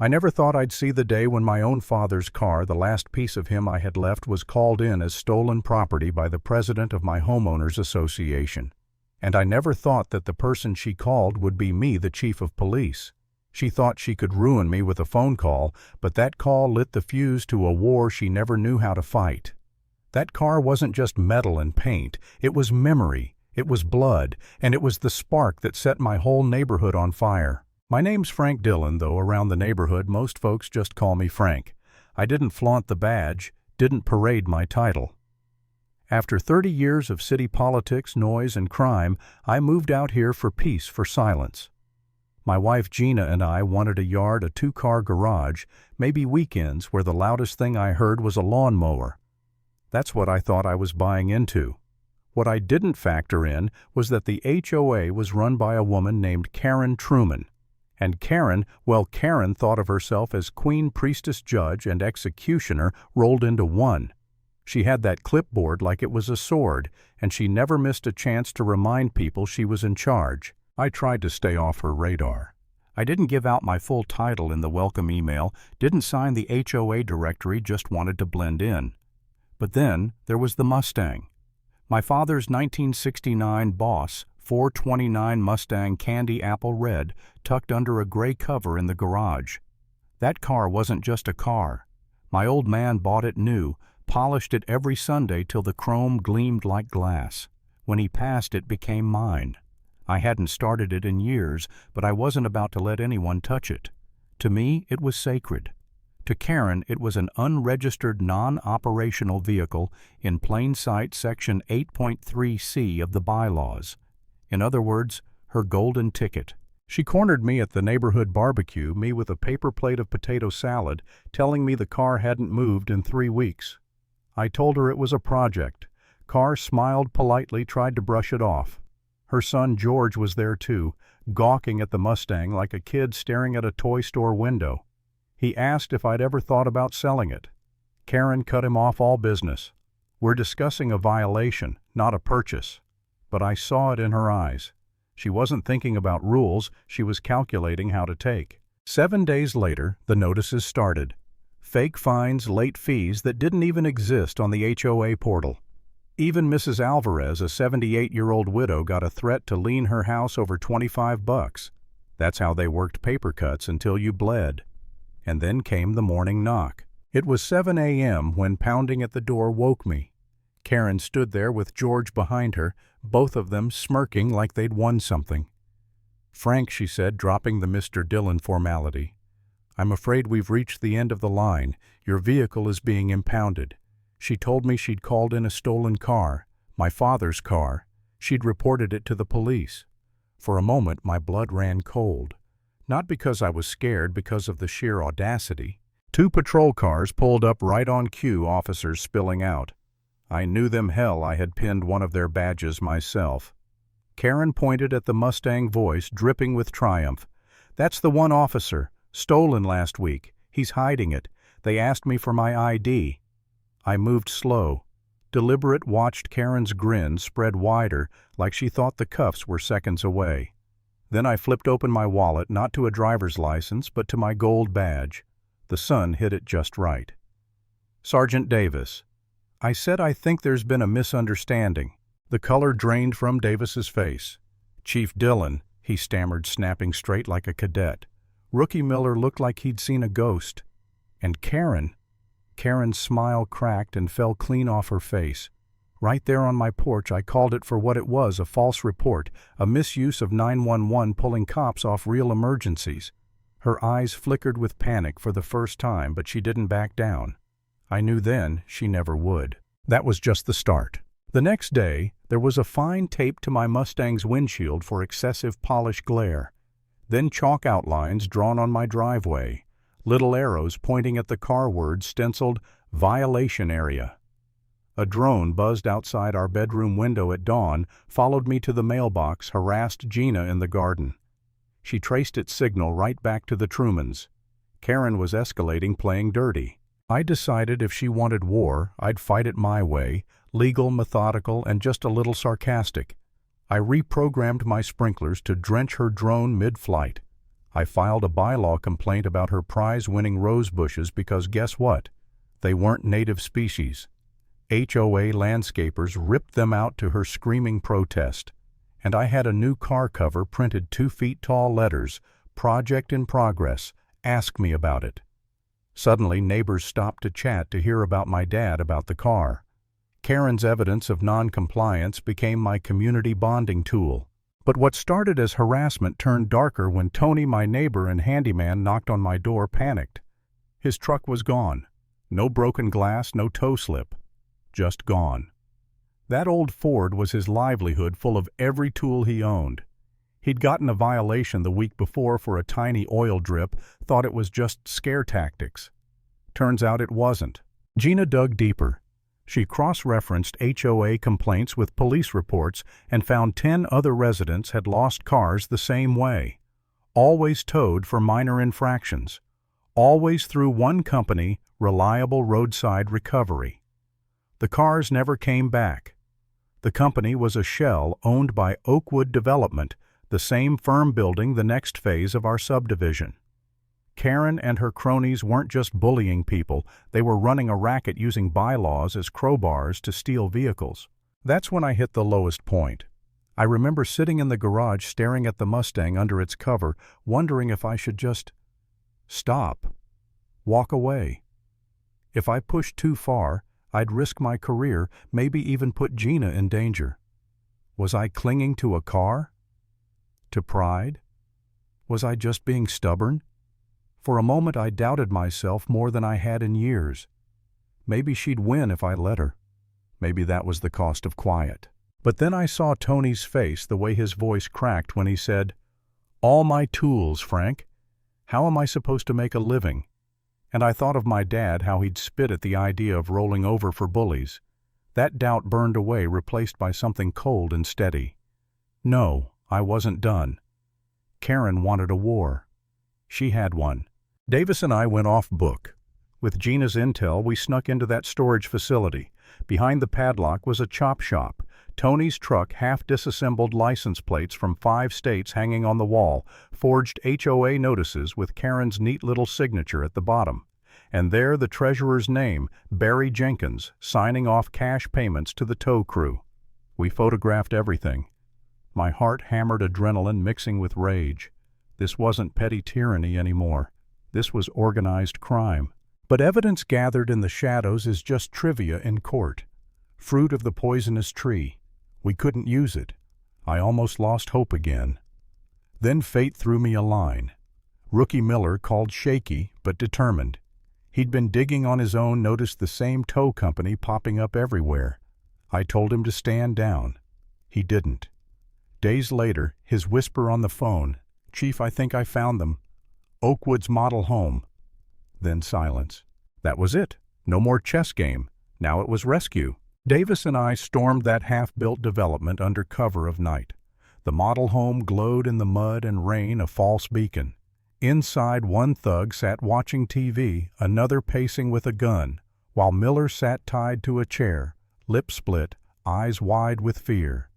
I never thought I'd see the day when my own father's car, the last piece of him I had left, was called in as stolen property by the president of my homeowners association. And I never thought that the person she called would be me, the chief of police. She thought she could ruin me with a phone call, but that call lit the fuse to a war she never knew how to fight. That car wasn't just metal and paint, it was memory, it was blood, and it was the spark that set my whole neighborhood on fire. My name's Frank Dillon, though around the neighborhood most folks just call me Frank. I didn't flaunt the badge, didn't parade my title. After 30 years of city politics, noise, and crime, I moved out here for peace, for silence. My wife Gina and I wanted a yard, a 2-car garage, maybe weekends where the loudest thing I heard was a lawnmower. That's what I thought I was buying into. What I didn't factor in was that the HOA was run by a woman named Karen Truman. And Karen thought of herself as queen, priestess, judge, and executioner rolled into one. She had that clipboard like it was a sword, and she never missed a chance to remind people she was in charge. I tried to stay off her radar. I didn't give out my full title in the welcome email, didn't sign the HOA directory, just wanted to blend in. But then there was the Mustang. My father's 1969 Boss 429 Mustang candy apple red tucked under a gray cover in the garage. That car wasn't just a car. My old man bought it new, polished it every Sunday till the chrome gleamed like glass. When he passed, it became mine. I hadn't started it in years, but I wasn't about to let anyone touch it. To me, it was sacred. To Karen, it was an unregistered, non-operational vehicle in plain sight Section 8.3c of the bylaws. In other words, her golden ticket. She cornered me at the neighborhood barbecue, me with a paper plate of potato salad, telling me the car hadn't moved in 3 weeks. I told her it was a project. Car smiled politely, tried to brush it off. Her son George was there too, gawking at the Mustang like a kid staring at a toy store window. He asked if I'd ever thought about selling it. Karen cut him off all business. We're discussing a violation, not a purchase. But I saw it in her eyes. She wasn't thinking about rules, she was calculating how to take. 7 days later, the notices started. Fake fines, late fees that didn't even exist on the HOA portal. Even Mrs. Alvarez, a 78-year-old widow, got a threat to lien her house over $25. That's how they worked paper cuts until you bled. And then came the morning knock. It was 7 a.m. when pounding at the door woke me. Karen stood there with George behind her, both of them smirking like they'd won something. "Frank," she said, dropping the Mr. Dillon formality, "I'm afraid we've reached the end of the line. Your vehicle is being impounded." She told me she'd called in a stolen car, my father's car. She'd reported it to the police. For a moment, my blood ran cold. Not because I was scared, because of the sheer audacity. 2 patrol cars pulled up right on cue, officers spilling out. I knew them hell I had pinned one of their badges myself. Karen pointed at the Mustang, voice dripping with triumph. "That's the one officer. Stolen last week. He's hiding it. They asked me for my ID." I moved slow. Deliberate, watched Karen's grin spread wider, like she thought the cuffs were seconds away. Then I flipped open my wallet, not to a driver's license, but to my gold badge. The sun hit it just right. "Sergeant Davis." I said, "I think there's been a misunderstanding." The color drained from Davis's face. "Chief Dillon," he stammered, snapping straight like a cadet. Rookie Miller looked like he'd seen a ghost. And Karen. Karen's smile cracked and fell clean off her face. Right there on my porch, I called it for what it was, a false report, a misuse of 911 pulling cops off real emergencies. Her eyes flickered with panic for the first time, but she didn't back down. I knew then she never would. That was just the start. The next day, there was a fine taped to my Mustang's windshield for excessive polish glare. Then chalk outlines drawn on my driveway. Little arrows pointing at the car words stenciled, "Violation Area." A drone buzzed outside our bedroom window at dawn, followed me to the mailbox, harassed Gina in the garden. She traced its signal right back to the Trumans. Karen was escalating, playing dirty. I decided if she wanted war, I'd fight it my way, legal, methodical, and just a little sarcastic. I reprogrammed my sprinklers to drench her drone mid-flight. I filed a bylaw complaint about her prize-winning rose bushes because guess what? They weren't native species. HOA landscapers ripped them out to her screaming protest. And I had a new car cover printed 2 feet tall letters, "Project in Progress, ask me about it." Suddenly, neighbors stopped to chat to hear about my dad about the car. Karen's evidence of non-compliance became my community bonding tool. But what started as harassment turned darker when Tony, my neighbor and handyman, knocked on my door panicked. His truck was gone. No broken glass, no toe slip. Just gone. That old Ford was his livelihood, full of every tool he owned. He'd gotten a violation the week before for a tiny oil drip, thought it was just scare tactics. Turns out it wasn't. Gina dug deeper. She cross-referenced HOA complaints with police reports and found 10 other residents had lost cars the same way. Always towed for minor infractions. Always through one company, Reliable Roadside Recovery. The cars never came back. The company was a shell owned by Oakwood Development, the same firm building the next phase of our subdivision. Karen and her cronies weren't just bullying people, they were running a racket using bylaws as crowbars to steal vehicles. That's when I hit the lowest point. I remember sitting in the garage staring at the Mustang under its cover, wondering if I should just stop, walk away. If I pushed too far, I'd risk my career, maybe even put Gina in danger. Was I clinging to a car? To pride? Was I just being stubborn? For a moment I doubted myself more than I had in years. Maybe she'd win if I let her. Maybe that was the cost of quiet. But then I saw Tony's face, the way his voice cracked when he said, "All my tools, Frank. How am I supposed to make a living?" And I thought of my dad, how he'd spit at the idea of rolling over for bullies. That doubt burned away, replaced by something cold and steady. No, I wasn't done. Karen wanted a war. She had one. Davis and I went off book. With Gina's intel, we snuck into that storage facility. Behind the padlock was a chop shop. Tony's truck, half disassembled license plates from 5 states hanging on the wall, forged HOA notices with Karen's neat little signature at the bottom. And there the treasurer's name, Barry Jenkins, signing off cash payments to the tow crew. We photographed everything. My heart hammered, adrenaline mixing with rage. This wasn't petty tyranny anymore. This was organized crime. But evidence gathered in the shadows is just trivia in court. Fruit of the poisonous tree. We couldn't use it. I almost lost hope again. Then fate threw me a line. Rookie Miller, called shaky but determined. He'd been digging on his own, noticed the same tow company popping up everywhere. I told him to stand down. He didn't. Days later, his whisper on the phone, "Chief, I think I found them. Oakwood's model home." Then silence. That was it. No more chess game. Now it was rescue. Davis and I stormed that half-built development under cover of night. The model home glowed in the mud and rain, a false beacon. Inside, one thug sat watching TV, another pacing with a gun, while Miller sat tied to a chair, lips split, eyes wide with fear.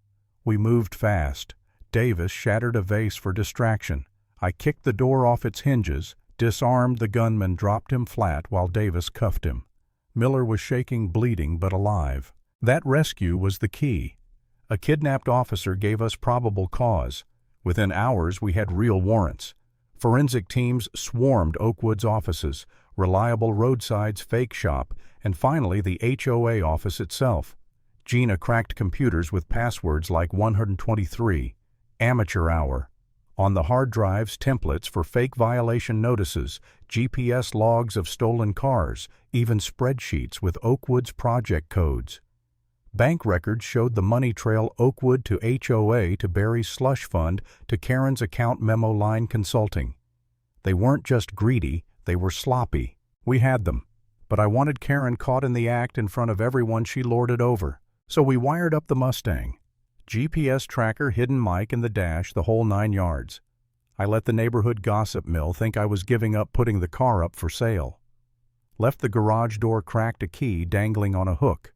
We moved fast. Davis shattered a vase for distraction. I kicked the door off its hinges, disarmed the gunman, dropped him flat while Davis cuffed him. Miller was shaking, bleeding, but alive. That rescue was the key. A kidnapped officer gave us probable cause. Within hours, we had real warrants. Forensic teams swarmed Oakwood's offices, Reliable Roadside's fake shop, and finally the HOA office itself. Gina cracked computers with passwords like 123, amateur hour. On the hard drives, templates for fake violation notices, GPS logs of stolen cars, even spreadsheets with Oakwood's project codes. Bank records showed the money trail Oakwood to HOA to Barry's slush fund to Karen's account memo line consulting. They weren't just greedy, they were sloppy. We had them. But I wanted Karen caught in the act in front of everyone she lorded over. So we wired up the Mustang. GPS tracker, hidden mic in the dash, the whole 9 yards. I let the neighborhood gossip mill think I was giving up putting the car up for sale. Left the garage door cracked, a key dangling on a hook.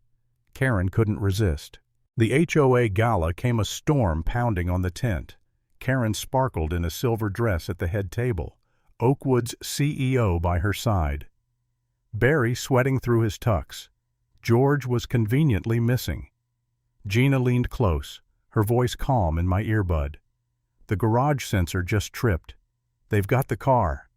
Karen couldn't resist. The HOA gala came a storm pounding on the tent. Karen sparkled in a silver dress at the head table, Oakwood's CEO by her side. Barry sweating through his tux. George was conveniently missing. Gina leaned close, her voice calm in my earbud. The garage sensor just tripped. They've got the car.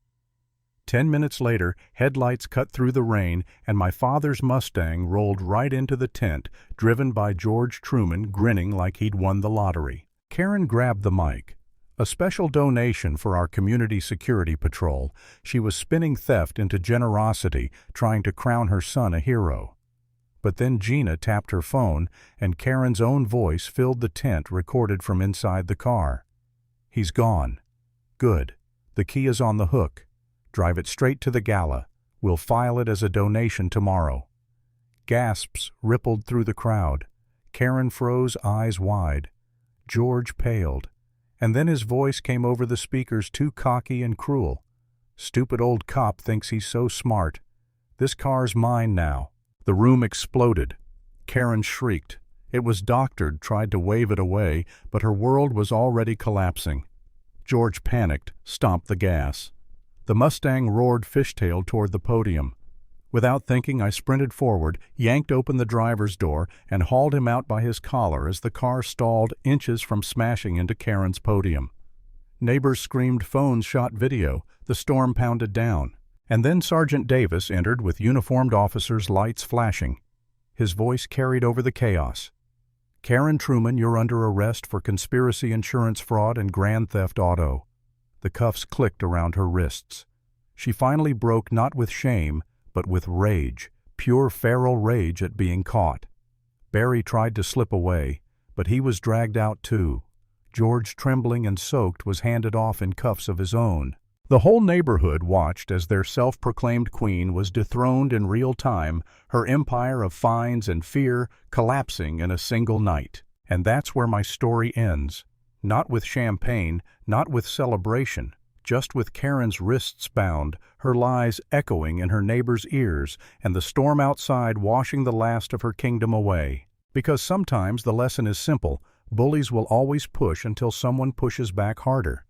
10 minutes later, headlights cut through the rain, and my father's Mustang rolled right into the tent, driven by George Truman grinning like he'd won the lottery. Karen grabbed the mic. A special donation for our community security patrol. She was spinning theft into generosity, trying to crown her son a hero. But then Gina tapped her phone, and Karen's own voice filled the tent recorded from inside the car. He's gone. Good. The key is on the hook. Drive it straight to the gala. We'll file it as a donation tomorrow. Gasps rippled through the crowd. Karen froze, eyes wide. George paled. And then his voice came over the speakers, too cocky and cruel. Stupid old cop thinks he's so smart. This car's mine now. The room exploded. Karen shrieked. It was doctored, tried to wave it away, but her world was already collapsing. George panicked, stomped the gas. The Mustang roared fishtail toward the podium. Without thinking, I sprinted forward, yanked open the driver's door, and hauled him out by his collar as the car stalled inches from smashing into Karen's podium. Neighbors screamed, phones shot video, the storm pounded down. And then Sergeant Davis entered with uniformed officers, lights flashing. His voice carried over the chaos. Karen Truman, you're under arrest for conspiracy, insurance fraud, and grand theft auto. The cuffs clicked around her wrists. She finally broke, not with shame, but with rage, pure feral rage at being caught. Barry tried to slip away, but he was dragged out too. George, trembling and soaked, was handed off in cuffs of his own. The whole neighborhood watched as their self-proclaimed queen was dethroned in real time, her empire of fines and fear collapsing in a single night. And that's where my story ends. Not with champagne, not with celebration, just with Karen's wrists bound, her lies echoing in her neighbors' ears, and the storm outside washing the last of her kingdom away. Because sometimes the lesson is simple: bullies will always push until someone pushes back harder.